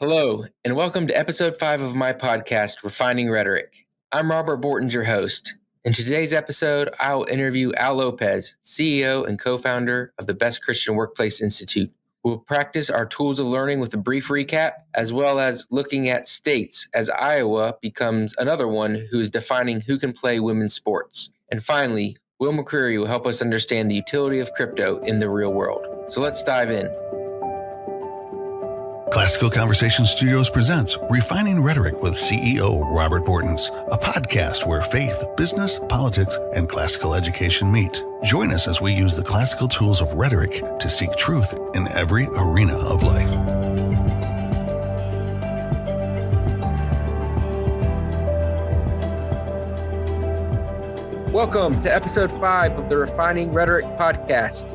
Hello, and welcome to episode 5 of my podcast, Refining Rhetoric. I'm Robert Bortons, your host. In today's episode, I will interview Al Lopus, CEO and co-founder of the Best Christian Workplace Institute. We'll practice our tools of learning with a brief recap, as well as looking at states as Iowa becomes another one who is defining who can play women's sports. And finally, Will McCreary will help us understand the utility of crypto in the real world. So let's dive in. Classical Conversation Studios presents Refining Rhetoric with CEO Robert Bortons, a podcast where faith, business, politics, and classical education meet. Join us as we use the classical tools of rhetoric to seek truth in every arena of life. Welcome to episode 5 of the Refining Rhetoric podcast.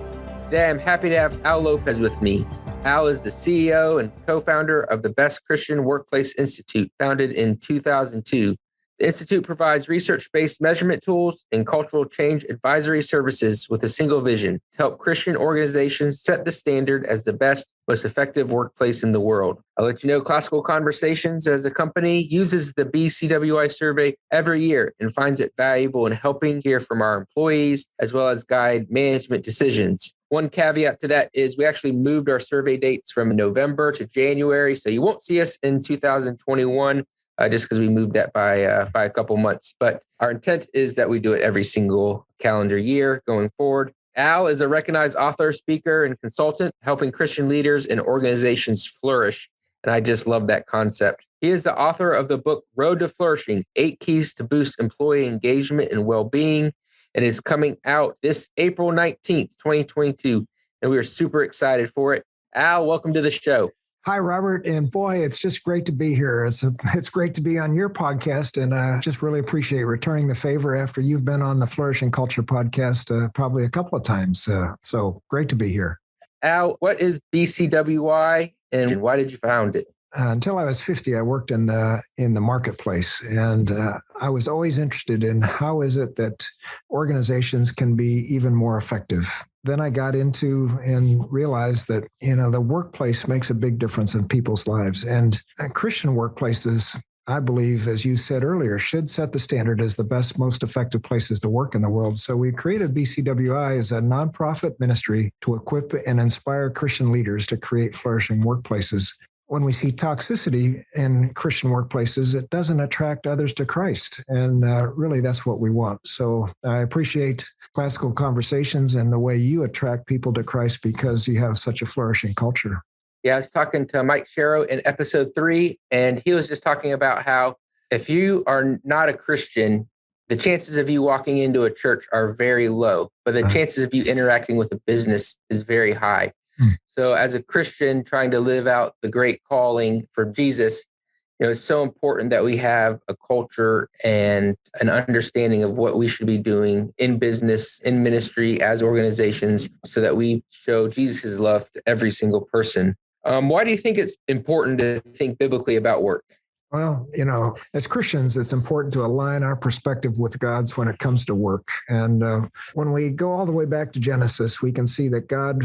Today I'm happy to have Al Lopus with me. Al is the CEO and co-founder of the Best Christian Workplace Institute, founded in 2002. The Institute provides research-based measurement tools and cultural change advisory services with a single vision to help Christian organizations set the standard as the best, most effective workplace in the world. I'll let you know Classical Conversations as a company uses the BCWI survey every year and finds it valuable in helping hear from our employees as well as guide management decisions. One caveat to that is we actually moved our survey dates from November to January, so you won't see us in 2021 just because we moved that by a couple months. But our intent is that we do it every single calendar year going forward. Al is a recognized author, speaker, and consultant, helping Christian leaders and organizations flourish. And I just love that concept. He is the author of the book Road to Flourishing, 8 Keys to Boost Employee Engagement and Well-Being. And it's coming out this April 19th, 2022. And we are super excited for it. Al, welcome to the show. Hi, Robert. And boy, it's just great to be here. It's great to be on your podcast. And I just really appreciate returning the favor after you've been on the Flourishing Culture podcast probably a couple of times. So great to be here. Al, what is BCWI and why did you found it? Until I was 50, I worked in the marketplace, and I was always interested in how is it that organizations can be even more effective. Then I got into and realized that, the workplace makes a big difference in people's lives. And Christian workplaces, I believe, as you said earlier, should set the standard as the best, most effective places to work in the world. So we created BCWI as a nonprofit ministry to equip and inspire Christian leaders to create flourishing workplaces. When we see toxicity in Christian workplaces, it doesn't attract others to Christ. And really, that's what we want. So I appreciate Classical Conversations and the way you attract people to Christ because you have such a flourishing culture. Yeah, I was talking to Mike Sharrow in episode 3, and he was just talking about how if you are not a Christian, the chances of you walking into a church are very low, but the chances of you interacting with a business is very high. So as a Christian trying to live out the great calling for Jesus, it's so important that we have a culture and an understanding of what we should be doing in business, in ministry, as organizations, so that we show Jesus' love to every single person. Why do you think it's important to think biblically about work? Well, as Christians, it's important to align our perspective with God's when it comes to work. And when we go all the way back to Genesis, we can see that God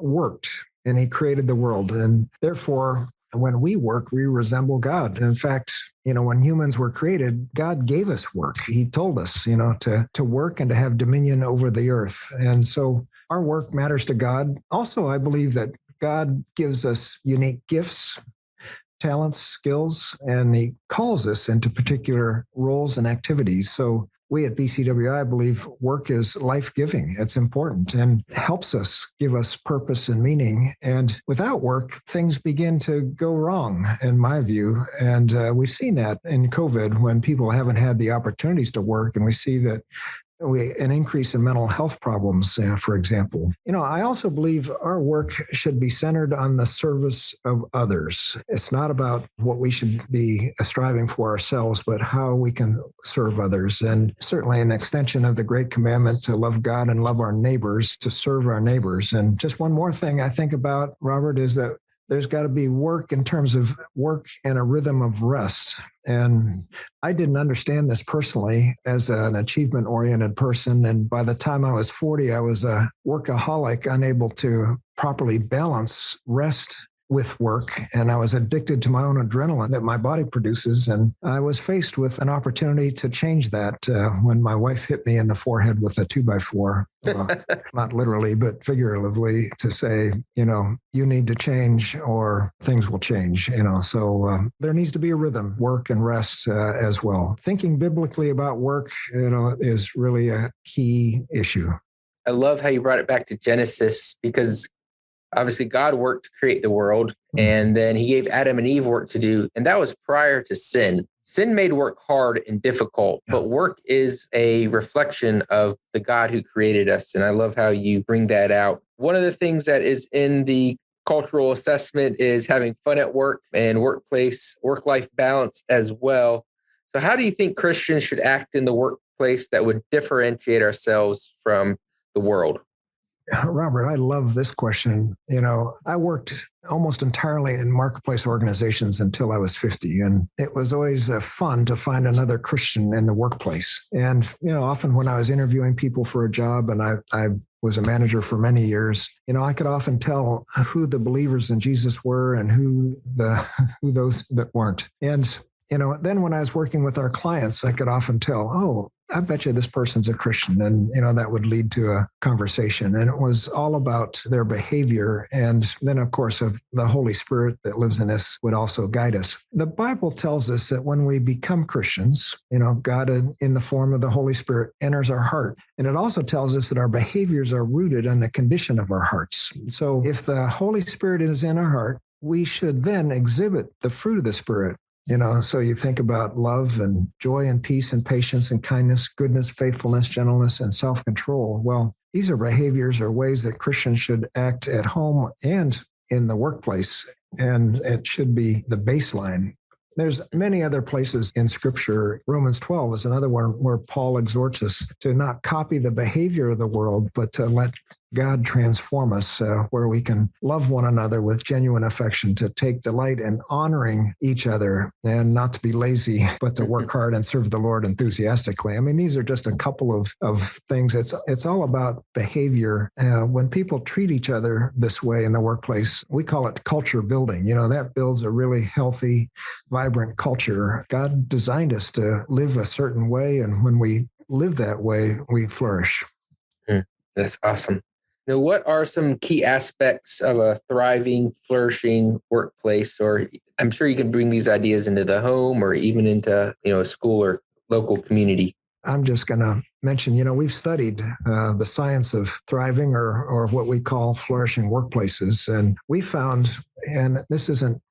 worked and he created the world. And therefore, when we work, we resemble God. And in fact, when humans were created, God gave us work. He told us, to work and to have dominion over the earth. And so our work matters to God. Also, I believe that God gives us unique gifts, talents, skills, and he calls us into particular roles and activities. So we at BCWI believe work is life-giving. It's important and helps us, give us purpose and meaning. And without work, things begin to go wrong, in my view. And we've seen that in COVID when people haven't had the opportunities to work. And we see that an increase in mental health problems, for example. I also believe our work should be centered on the service of others. It's not about what we should be striving for ourselves, but how we can serve others. And certainly an extension of the great commandment to love God and love our neighbors, to serve our neighbors. And just one more thing I think about, Robert, is that there's got to be work in terms of work and a rhythm of rest. And I didn't understand this personally as an achievement-oriented person. And by the time I was 40, I was a workaholic, unable to properly balance rest with work, and I was addicted to my own adrenaline that my body produces. And I was faced with an opportunity to change that when my wife hit me in the forehead with a 2x4, not literally, but figuratively, to say, you need to change or things will change. So there needs to be a rhythm, work and rest as well. Thinking biblically about work, is really a key issue. I love how you brought it back to Genesis, because obviously God worked to create the world, and then he gave Adam and Eve work to do. And that was prior to sin. Sin made work hard and difficult, but work is a reflection of the God who created us. And I love how you bring that out. One of the things that is in the cultural assessment is having fun at work and work-life balance as well. So how do you think Christians should act in the workplace that would differentiate ourselves from the world? Robert, I love this question. I worked almost entirely in marketplace organizations until I was 50. And it was always fun to find another Christian in the workplace. And, often when I was interviewing people for a job, and I was a manager for many years, I could often tell who the believers in Jesus were and who those that weren't. And, then when I was working with our clients, I could often tell, oh, I bet you this person's a Christian. And, that would lead to a conversation. And it was all about their behavior. And then, of course, of the Holy Spirit that lives in us would also guide us. The Bible tells us that when we become Christians, God in the form of the Holy Spirit enters our heart. And it also tells us that our behaviors are rooted in the condition of our hearts. So if the Holy Spirit is in our heart, we should then exhibit the fruit of the Spirit. So you think about love and joy and peace and patience and kindness, goodness, faithfulness, gentleness, and self-control. Well, these are behaviors or ways that Christians should act at home and in the workplace, and it should be the baseline. There's many other places in Scripture. Romans 12 is another one where Paul exhorts us to not copy the behavior of the world, but to let God transform us where we can love one another with genuine affection, to take delight in honoring each other and not to be lazy, but to work hard and serve the Lord enthusiastically. I mean, these are just a couple of things. It's all about behavior. When people treat each other this way in the workplace, we call it culture building. That builds a really healthy, vibrant culture. God designed us to live a certain way. And when we live that way, we flourish. That's awesome. Now, what are some key aspects of a thriving, flourishing workplace? Or I'm sure you can bring these ideas into the home or even into, a school or local community. I'm just going to mention, we've studied the science of thriving or what we call flourishing workplaces. And we found, and this isn't,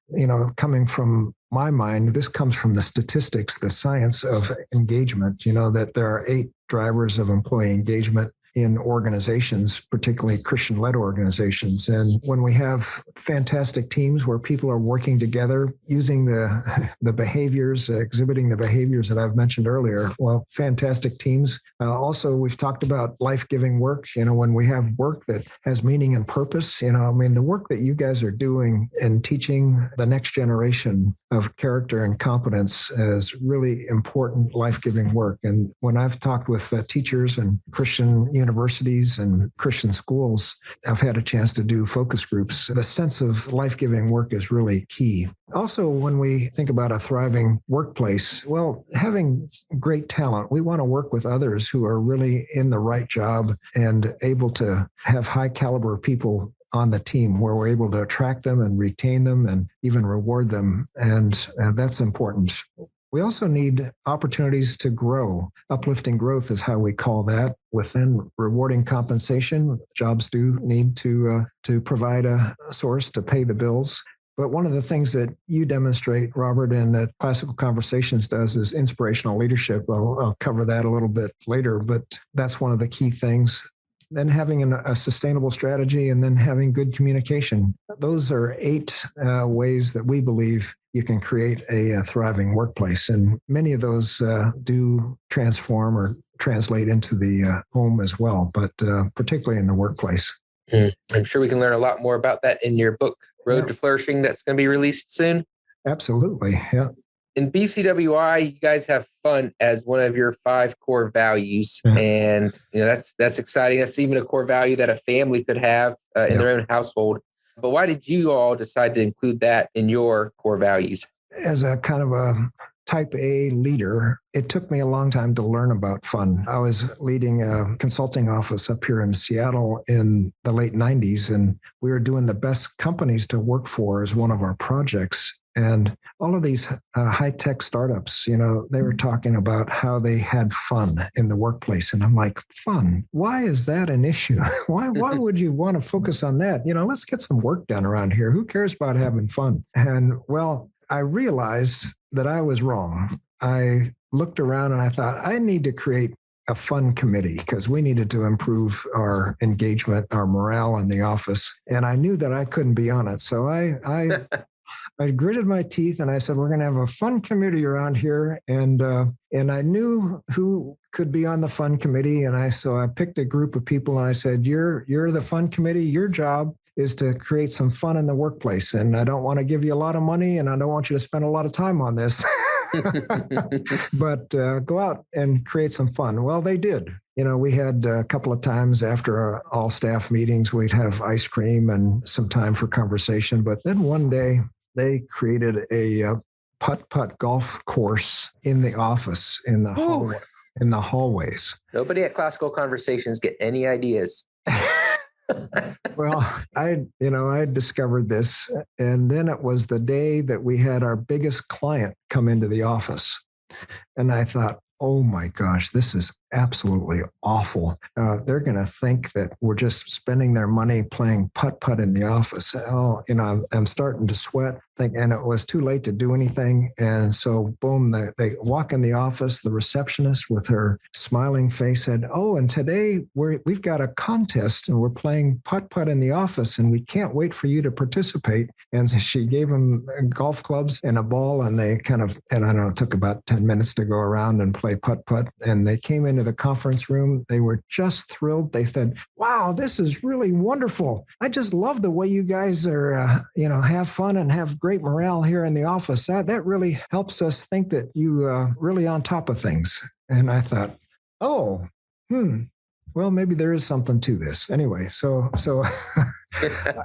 coming from my mind, this comes from the statistics, the science of engagement, that there are 8 drivers of employee engagement in organizations, particularly Christian-led organizations. And when we have fantastic teams where people are working together, using the behaviors, exhibiting the behaviors that I've mentioned earlier, well, fantastic teams. Also, we've talked about life-giving work. When we have work that has meaning and purpose, the work that you guys are doing in teaching the next generation of character and competence is really important, life-giving work. And when I've talked with teachers and Christian universities and Christian schools, I've had a chance to do focus groups. The sense of life-giving work is really key. Also, when we think about a thriving workplace, well, having great talent, we want to work with others who are really in the right job and able to have high caliber people on the team where we're able to attract them and retain them and even reward them. And that's important. We also need opportunities to grow. Uplifting growth is how we call that. Within rewarding compensation, jobs do need to provide a source to pay the bills. But one of the things that you demonstrate, Robert, and that Classical Conversations does is inspirational leadership. Well, I'll cover that a little bit later, but that's one of the key things. Then having a sustainable strategy and then having good communication. Those are 8 ways that we believe you can create a thriving workplace. And many of those do transform or translate into the home as well, but particularly in the workplace. I'm sure we can learn a lot more about that in your book, Road to Flourishing, that's going to be released soon. Absolutely. Yeah. In BCWI, you guys have fun as one of your 5 core values. And, that's exciting. That's even a core value that a family could have in their own household. But why did you all decide to include that in your core values? As a kind of a type A leader, it took me a long time to learn about fun. I was leading a consulting office up here in Seattle in the late 90s, and we were doing the best companies to work for as one of our projects. And all of these high-tech startups, they were talking about how they had fun in the workplace. And I'm like, fun? Why is that an issue? Why would you want to focus on that? Let's get some work done around here. Who cares about having fun? And well, I realized that I was wrong. I looked around and I thought, I need to create a fun committee because we needed to improve our engagement, our morale in the office. And I knew that I couldn't be on it. So I gritted my teeth and I said, we're going to have a fun committee around here. And I knew who could be on the fun committee. And so I picked a group of people and I said, you're the fun committee. Your job is to create some fun in the workplace. And I don't want to give you a lot of money and I don't want you to spend a lot of time on this, but go out and create some fun. Well, they did. We had a couple of times after all staff meetings, we'd have ice cream and some time for conversation. But then one day they created a putt-putt golf course in the office, in the hallways. Nobody at Classical Conversations get any ideas. Well, I discovered this, and then it was the day that we had our biggest client come into the office. And I thought, oh my gosh, this is absolutely awful. They're going to think that we're just spending their money playing putt-putt in the office. Oh, I'm starting to sweat. And it was too late to do anything. And so, boom, they walk in the office. The receptionist with her smiling face said, oh, and today we've got a contest and we're playing putt-putt in the office and we can't wait for you to participate. And so she gave them golf clubs and a ball and they and I don't know, it took about 10 minutes to go around and play putt-putt. And they came into the conference room. They were just thrilled. They said, wow, this is really wonderful. I just love the way you guys are, have fun and have great morale here in the office. That really helps us think that you really on top of things. And I thought, well, maybe there is something to this. Anyway, so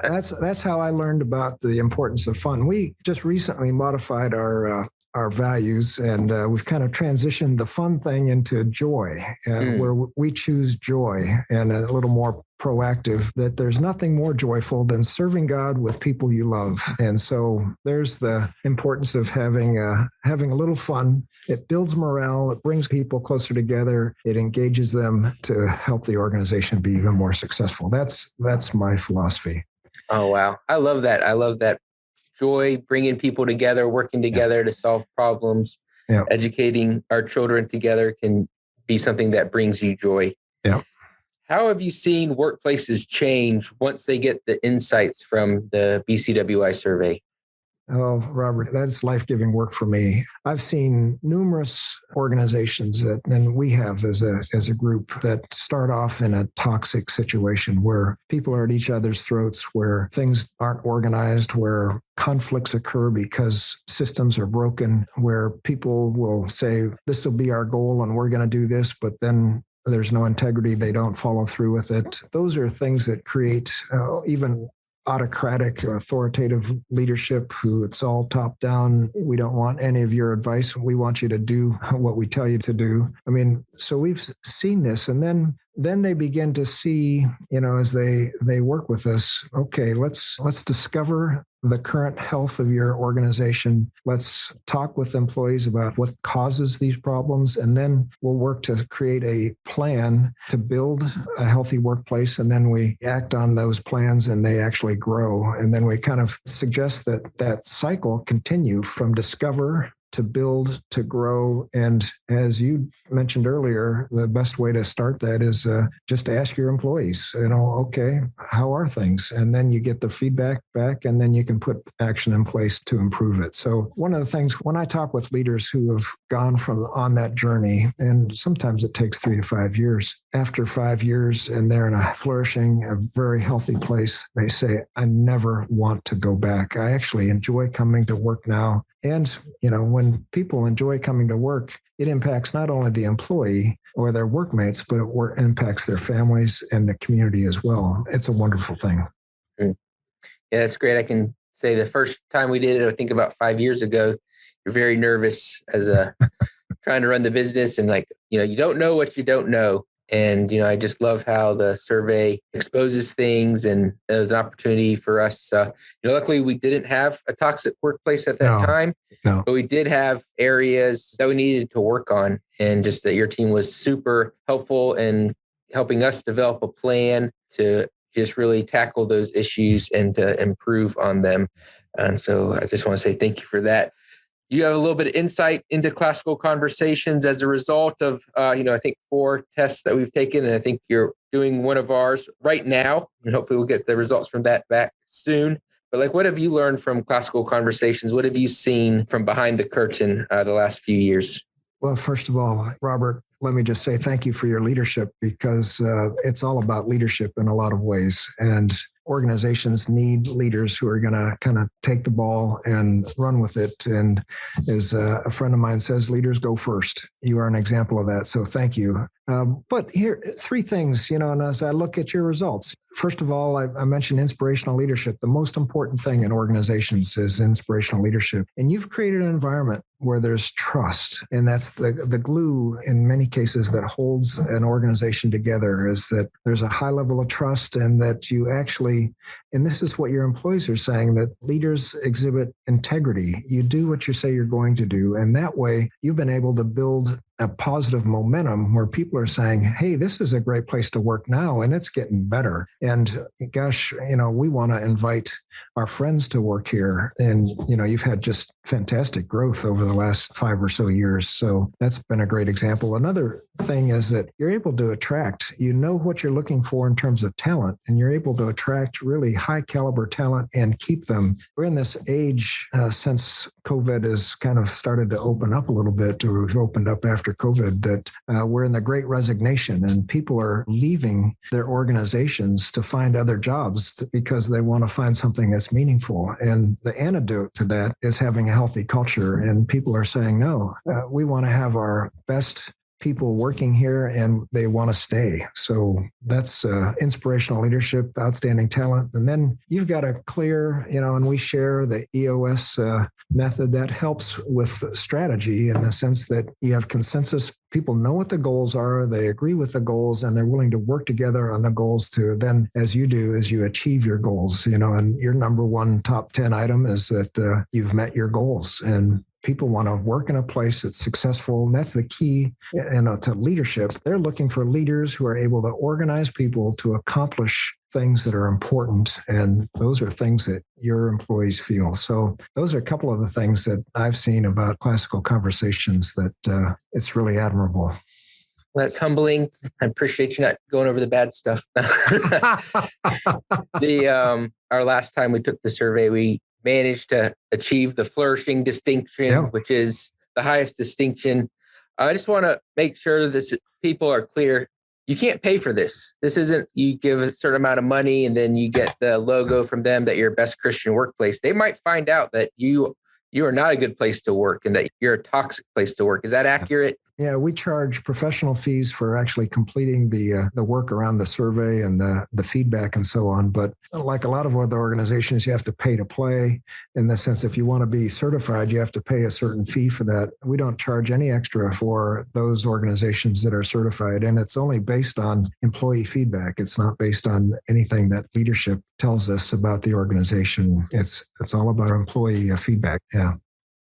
that's how I learned about the importance of fun. We just recently modified our values, and we've kind of transitioned the fun thing into joy, where we choose joy and a little more proactive, that there's nothing more joyful than serving God with people you love. And so there's the importance of having a little fun. It builds morale. It brings people closer together. It engages them to help the organization be even more successful. That's my philosophy. Oh, wow. I love that. Joy, bringing people together, working together to solve problems, educating our children together can be something that brings you joy. Yeah. How have you seen workplaces change once they get the insights from the BCWI survey? Oh, Robert, that's life-giving work for me. I've seen numerous organizations and we have as a group, that start off in a toxic situation where people are at each other's throats, where things aren't organized, where conflicts occur because systems are broken, where people will say, this will be our goal and we're going to do this, but then there's no integrity. They don't follow through with it. Those are things that create even autocratic or authoritative leadership, who it's all top down. We don't want any of your advice. We want you to do what we tell you to do. I mean, so we've seen this, and then they begin to see, as they work with us, okay, let's discover the current health of your organization. Let's talk with employees about what causes these problems, and then we'll work to create a plan to build a healthy workplace. And then we act on those plans and they actually grow. And then we kind of suggest that cycle continue from discover to build, to grow. And as you mentioned earlier, the best way to start that is just ask your employees, okay, how are things? And then you get the feedback back, and then you can put action in place to improve it. So one of the things, when I talk with leaders who have gone on that journey, and sometimes it takes 3 to 5 years, after 5 years and they're in a flourishing, a very healthy place, they say, I never want to go back. I actually enjoy coming to work now. And, when people enjoy coming to work, it impacts not only the employee or their workmates, but it impacts their families and the community as well. It's a wonderful thing. Yeah, that's great. I can say the first time we did it, I think about 5 years ago, you're very nervous as a trying to run the business, and you don't know what you don't know. And, I just love how the survey exposes things, and it was an opportunity for us. Luckily we didn't have a toxic workplace at that time, No. but we did have areas that we needed to work on, and just that your team was super helpful in helping us develop a plan to just really tackle those issues and to improve on them. And so I just want to say thank you for that. You have a little bit of insight into classical conversations as a result of, I think 4 tests that we've taken, and I think you're doing one of ours right now, and hopefully we'll get the results from that back soon. But what have you learned from classical conversations? What have you seen from behind the curtain the last few years? Well, first of all, Robert, let me just say thank you for your leadership, because it's all about leadership in a lot of ways. And organizations need leaders who are going to kind of take the ball and run with it. And as a friend of mine says, leaders go first. You are an example of that. So thank you. But here, 3 things, and as I look at your results, first of all, I mentioned inspirational leadership. The most important thing in organizations is inspirational leadership. And you've created an environment where there's trust. And that's the glue in many cases that holds an organization together, is that there's a high level of trust, and that you actually, and this is what your employees are saying, that leaders exhibit integrity. You do what you say you're going to do. And that way you've been able to build a positive momentum where people are saying, hey, this is a great place to work now, and it's getting better. And gosh, we want to invite our friends to work here. And, you've had just fantastic growth over the last 5 or so years. So that's been a great example. Another thing is that you're able to attract, what you're looking for in terms of talent, and you're able to attract really high caliber talent and keep them. We're in this age since COVID has kind of started to open up a little bit, or we've opened up after COVID, that we're in the great resignation, and people are leaving their organizations to find other jobs because they want to find something that's meaningful. And the antidote to that is having a healthy culture. And people are saying, no, we want to have our best people working here, and they want to stay. So that's inspirational leadership, outstanding talent. And then you've got a clear, and we share the EOS method that helps with strategy, in the sense that you have consensus. People know what the goals are, they agree with the goals, and they're willing to work together on the goals to then, as you do, as you achieve your goals, and your number one top 10 item is that you've met your goals. And people want to work in a place that's successful. And that's the key to leadership. They're looking for leaders who are able to organize people to accomplish things that are important. And those are things that your employees feel. So those are a couple of the things that I've seen about classical conversations that it's really admirable. Well, that's humbling. I appreciate you not going over the bad stuff. Our last time we took the survey, we managed to achieve the Flourishing distinction, which is the highest distinction. I just want to make sure that people are clear. You can't pay for this. This isn't you give a certain amount of money and then you get the logo from them that you're best Christian workplace. They might find out that you are not a good place to work and that you're a toxic place to work. Is that accurate? Yeah, we charge professional fees for actually completing the work around the survey and the feedback and so on. But like a lot of other organizations, you have to pay to play, in the sense if you want to be certified, you have to pay a certain fee for that. We don't charge any extra for those organizations that are certified. And it's only based on employee feedback. It's not based on anything that leadership tells us about the organization. It's all about employee feedback. Yeah.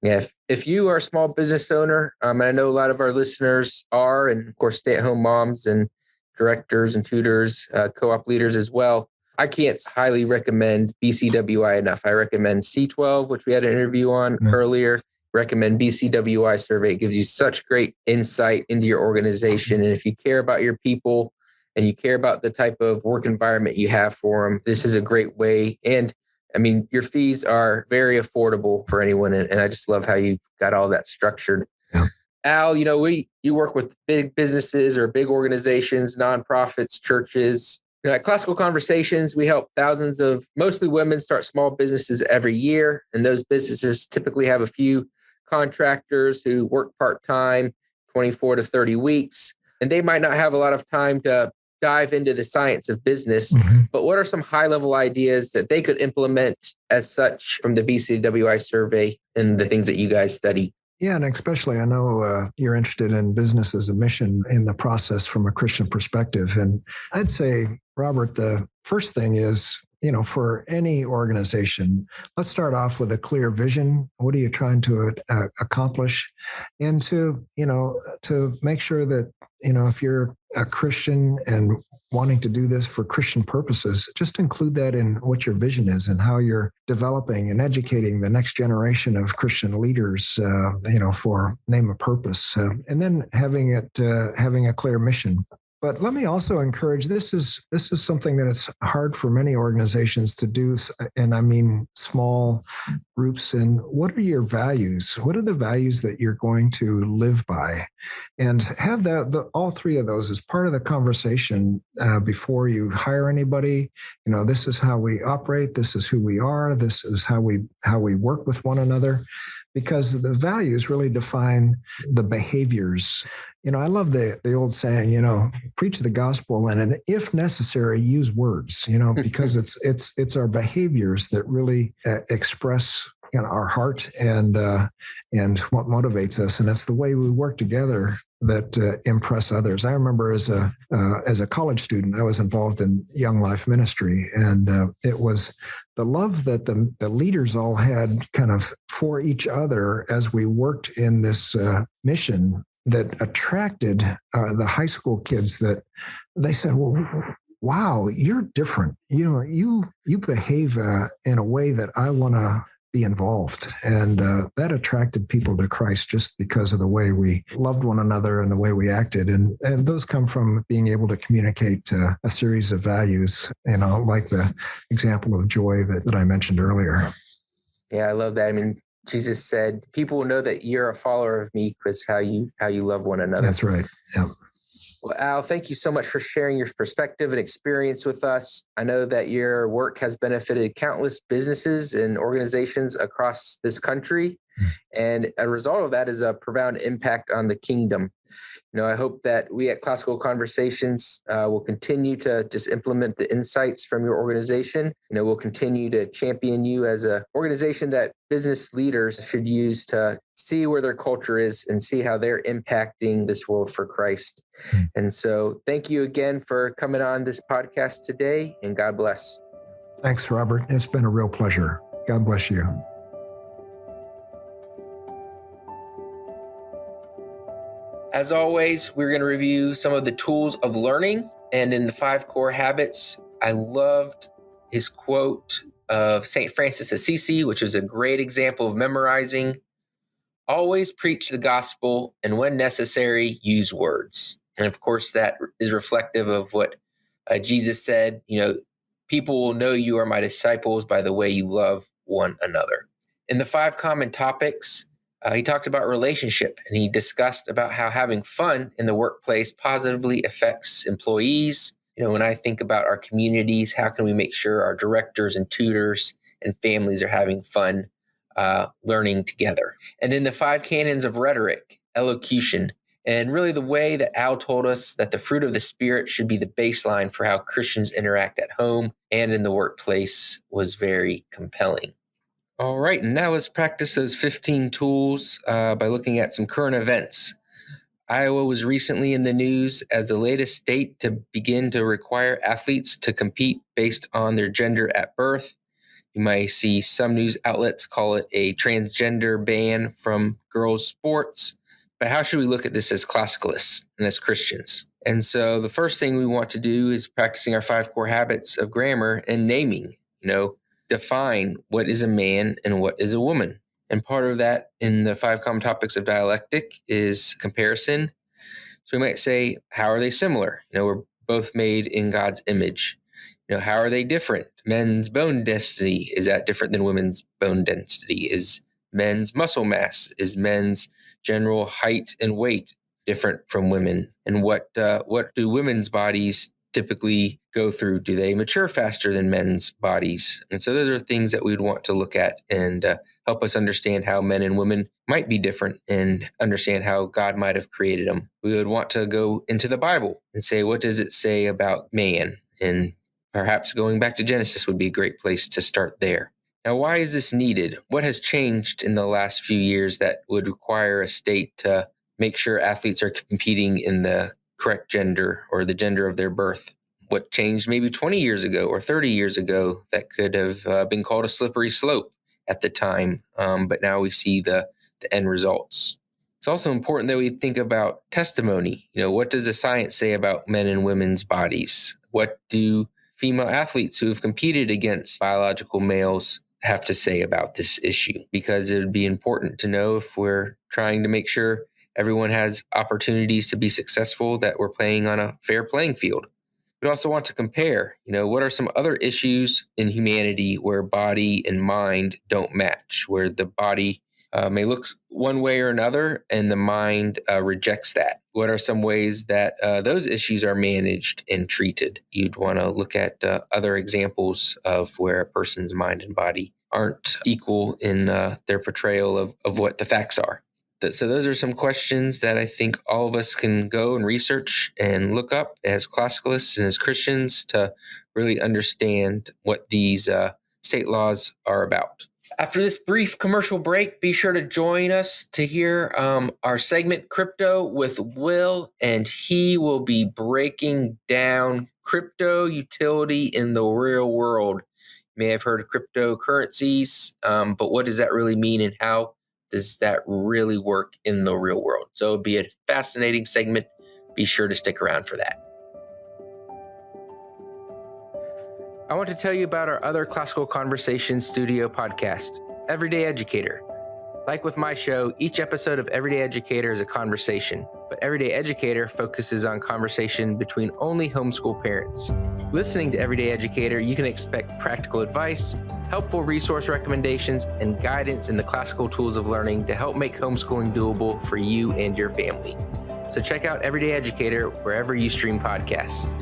Yeah, if you are a small business owner, and I know a lot of our listeners are, and of course, stay-at-home moms and directors and tutors, co-op leaders as well, I can't highly recommend BCWI enough. I recommend C12, which we had an interview on earlier. Recommend BCWI survey. It gives you such great insight into your organization. And if you care about your people and you care about the type of work environment you have for them, this is a great way. And I mean, your fees are very affordable for anyone. And I just love how you got all that structured. Yeah. Al, you work with big businesses or big organizations, nonprofits, churches. At Classical Conversations, we help thousands of mostly women start small businesses every year. And those businesses typically have a few contractors who work part-time, 24 to 30 weeks. And they might not have a lot of time to dive into the science of business, but what are some high-level ideas that they could implement as such from the BCWI survey and the things that you guys study? Yeah, and especially I know you're interested in business as a mission in the process from a Christian perspective. And I'd say, Robert, the first thing is, for any organization, let's start off with a clear vision. What are you trying to accomplish? And to make sure that, if you're a Christian and wanting to do this for Christian purposes, just include that in what your vision is and how you're developing and educating the next generation of Christian leaders, for name of purpose, and then having a clear mission. But let me also encourage, this is something that is hard for many organizations to do, and I mean small groups. And what are your values? What are the values that you're going to live by? And have all three of those as part of the conversation before you hire anybody. This is how we operate. This is who we are. This is how we work with one another, because the values really define the behaviors. I love the old saying, preach the gospel and if necessary, use words, because it's our behaviors that really express our heart and what motivates us. And it's the way we work together that impress others. I remember as a college student, I was involved in Young Life Ministry, and it was the love that the leaders all had kind of for each other as we worked in this mission that attracted the high school kids, that they said, well, wow, you're different. You behave in a way that I want to be involved. And that attracted people to Christ just because of the way we loved one another and the way we acted. And those come from being able to communicate a series of values, like the example of joy that I mentioned earlier. Yeah, I love that. I mean, Jesus said, people will know that you're a follower of me because how you love one another. That's right. Yeah. Well, Al, thank you so much for sharing your perspective and experience with us. I know that your work has benefited countless businesses and organizations across this country. And a result of that is a profound impact on the kingdom. I hope that we at Classical Conversations will continue to just implement the insights from your organization. We'll continue to champion you as an organization that business leaders should use to see where their culture is and see how they're impacting this world for Christ. And so thank you again for coming on this podcast today, and God bless. Thanks, Robert. It's been a real pleasure. God bless you. As always, we're going to review some of the tools of learning. And in the 5 core habits, I loved his quote of St. Francis Assisi, which is a great example of memorizing. Always preach the gospel, and when necessary, use words. And of course, that is reflective of what Jesus said, people will know you are my disciples by the way you love one another. In the 5 common topics, he talked about relationship, and he discussed about how having fun in the workplace positively affects employees. When I think about our communities, how can we make sure our directors and tutors and families are having fun learning together? And in the 5 canons of rhetoric, elocution, and really the way that Al told us that the fruit of the Spirit should be the baseline for how Christians interact at home and in the workplace was very compelling. All right, and now let's practice those 15 tools by looking at some current events. Iowa was recently in the news as the latest state to begin to require athletes to compete based on their gender at birth. You might see some news outlets call it a transgender ban from girls' sports. But how should we look at this as classicalists and as Christians? And so the first thing we want to do is practicing our 5 core habits of grammar and naming, define what is a man and what is a woman. And part of that in the 5 common topics of dialectic is comparison. So we might say, how are they similar? We're both made in God's image. How are they different? Men's bone density, is that different than women's bone density? Is men's muscle mass, is men's general height and weight different from women? And what do women's bodies typically go through? Do they mature faster than men's bodies? And so those are things that we'd want to look at and help us understand how men and women might be different and understand how God might have created them. We would want to go into the Bible and say, what does it say about man? And perhaps going back to Genesis would be a great place to start there. Now, why is this needed? What has changed in the last few years that would require a state to make sure athletes are competing in the correct gender or the gender of their birth? What changed maybe 20 years ago or 30 years ago that could have been called a slippery slope at the time, but now we see the end results. It's also important that we think about testimony. What does the science say about men and women's bodies? What do female athletes who have competed against biological males have to say about this issue? Because it would be important to know, if we're trying to make sure everyone has opportunities to be successful, that we're playing on a fair playing field. We also want to compare, what are some other issues in humanity where body and mind don't match, where the body may look one way or another and the mind rejects that? What are some ways that those issues are managed and treated? You'd want to look at other examples of where a person's mind and body aren't equal in their portrayal of what the facts are. So those are some questions that I think all of us can go and research and look up as classicalists and as Christians to really understand what these state laws are about. After this brief commercial break, be sure to join us to hear our segment Crypto with Will, and he will be breaking down crypto utility in the real world. You may have heard of cryptocurrencies, but what does that really mean, and how does that really work in the real world? So it'll be a fascinating segment. Be sure to stick around for that. I want to tell you about our other Classical Conversations studio podcast, Everyday Educator. Like with my show, each episode of Everyday Educator is a conversation, but Everyday Educator focuses on conversation between only homeschool parents. Listening to Everyday Educator, you can expect practical advice, helpful resource recommendations, and guidance in the classical tools of learning to help make homeschooling doable for you and your family. So check out Everyday Educator wherever you stream podcasts.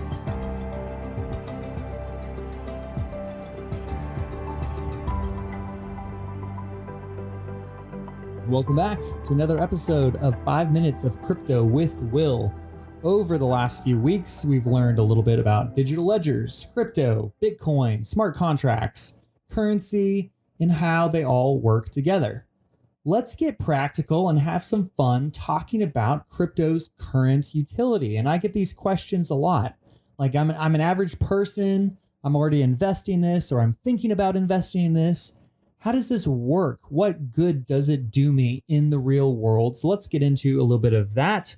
Welcome back to another episode of 5 Minutes of Crypto with Will. Over the last few weeks, we've learned a little bit about digital ledgers, crypto, Bitcoin, smart contracts, currency, and how they all work together. Let's get practical and have some fun talking about crypto's current utility. And I get these questions a lot. Like, I'm an average person, I'm already investing in this, or I'm thinking about investing in this. How does this work? What good does it do me in the real world? So let's get into a little bit of that.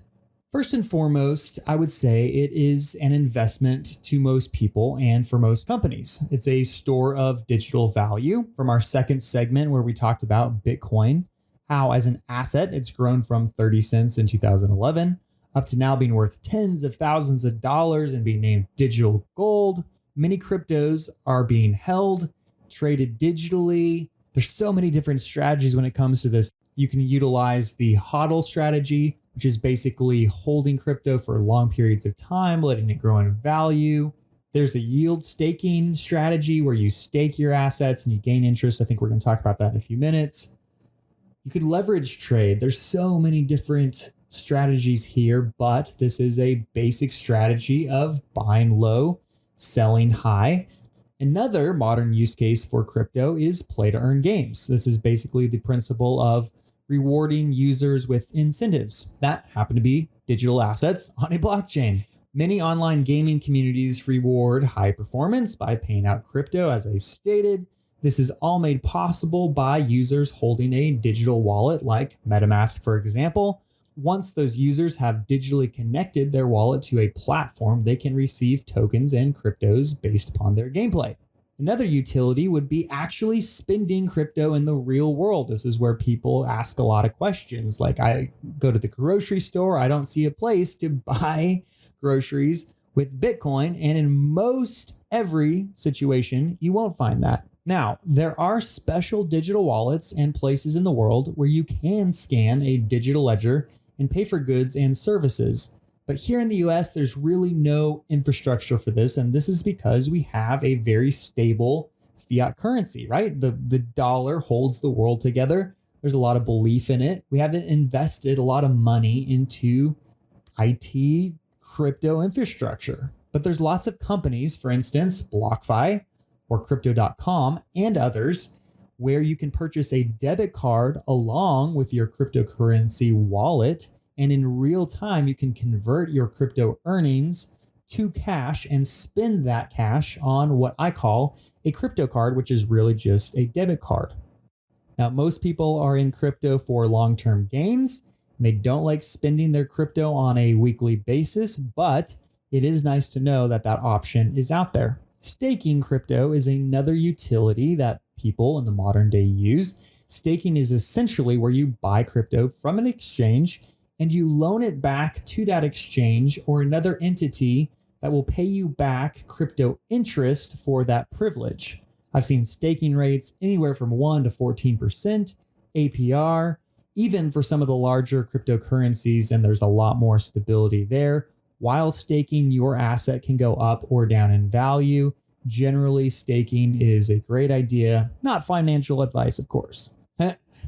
First and foremost, I would say it is an investment to most people and for most companies. It's a store of digital value. From our second segment where we talked about Bitcoin, how as an asset, it's grown from 30 cents in 2011 up to now being worth tens of thousands of dollars and being named digital gold. Many cryptos are being held, traded digitally. There's so many different strategies when it comes to this. You can utilize the HODL strategy, which is basically holding crypto for long periods of time, letting it grow in value. There's a yield staking strategy where you stake your assets and you gain interest. I think we're going to talk about that in a few minutes. You could leverage trade. There's so many different strategies here, but this is a basic strategy of buying low, selling high. Another modern use case for crypto is play to earn games. This is basically the principle of rewarding users with incentives that happen to be digital assets on a blockchain. Many online gaming communities reward high performance by paying out crypto, as I stated. This is all made possible by users holding a digital wallet like MetaMask, for example. Once those users have digitally connected their wallet to a platform, they can receive tokens and cryptos based upon their gameplay. Another utility would be actually spending crypto in the real world. This is where people ask a lot of questions. Like, I go to the grocery store, I don't see a place to buy groceries with Bitcoin. And in most every situation, you won't find that. Now, there are special digital wallets and places in the world where you can scan a digital ledger and pay for goods and services. But here in the US, there's really no infrastructure for this. And this is because we have a very stable fiat currency, right? The dollar holds the world together. There's a lot of belief in it. We haven't invested a lot of money into IT crypto infrastructure. But there's lots of companies, for instance, BlockFi or Crypto.com and others, where you can purchase a debit card along with your cryptocurrency wallet. And in real time, you can convert your crypto earnings to cash and spend that cash on what I call a crypto card, which is really just a debit card. Now, most people are in crypto for long-term gains. And they don't like spending their crypto on a weekly basis, but it is nice to know that that option is out there. Staking crypto is another utility that people in the modern day use. Staking is essentially where you buy crypto from an exchange and you loan it back to that exchange or another entity that will pay you back crypto interest for that privilege. I've seen staking rates anywhere from 1 to 14% APR, even for some of the larger cryptocurrencies, and there's a lot more stability there. While staking, your asset can go up or down in value. Generally, staking is a great idea. Not financial advice, of course.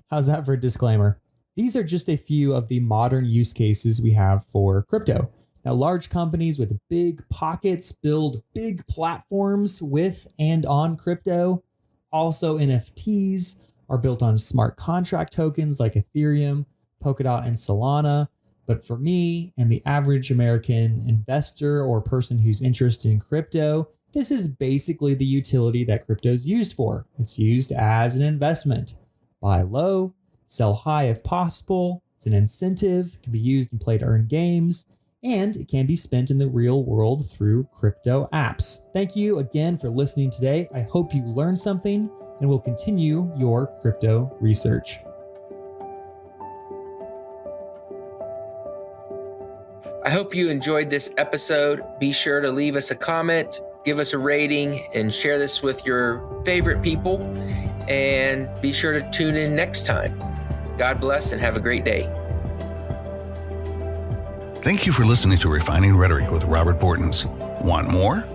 How's that for a disclaimer? These are just a few of the modern use cases we have for crypto. Now, large companies with big pockets build big platforms with and on crypto. Also, NFTs are built on smart contract tokens like Ethereum, Polkadot, and Solana. But for me and the average American investor or person who's interested in crypto, this is basically the utility that crypto is used for. It's used as an investment. Buy low, sell high if possible. It's an incentive. It can be used and played to earn games. And it can be spent in the real world through crypto apps. Thank you again for listening today. I hope you learned something and will continue your crypto research. I hope you enjoyed this episode. Be sure to leave us a comment, give us a rating, and share this with your favorite people. And be sure to tune in next time. God bless and have a great day. Thank you for listening to Refining Rhetoric with Robert Bortons. Want more?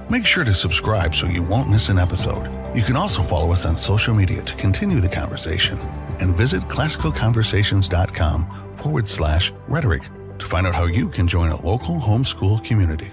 Make sure to subscribe so you won't miss an episode. You can also follow us on social media to continue the conversation. And visit classicalconversations.com/rhetoric to find out how you can join a local homeschool community.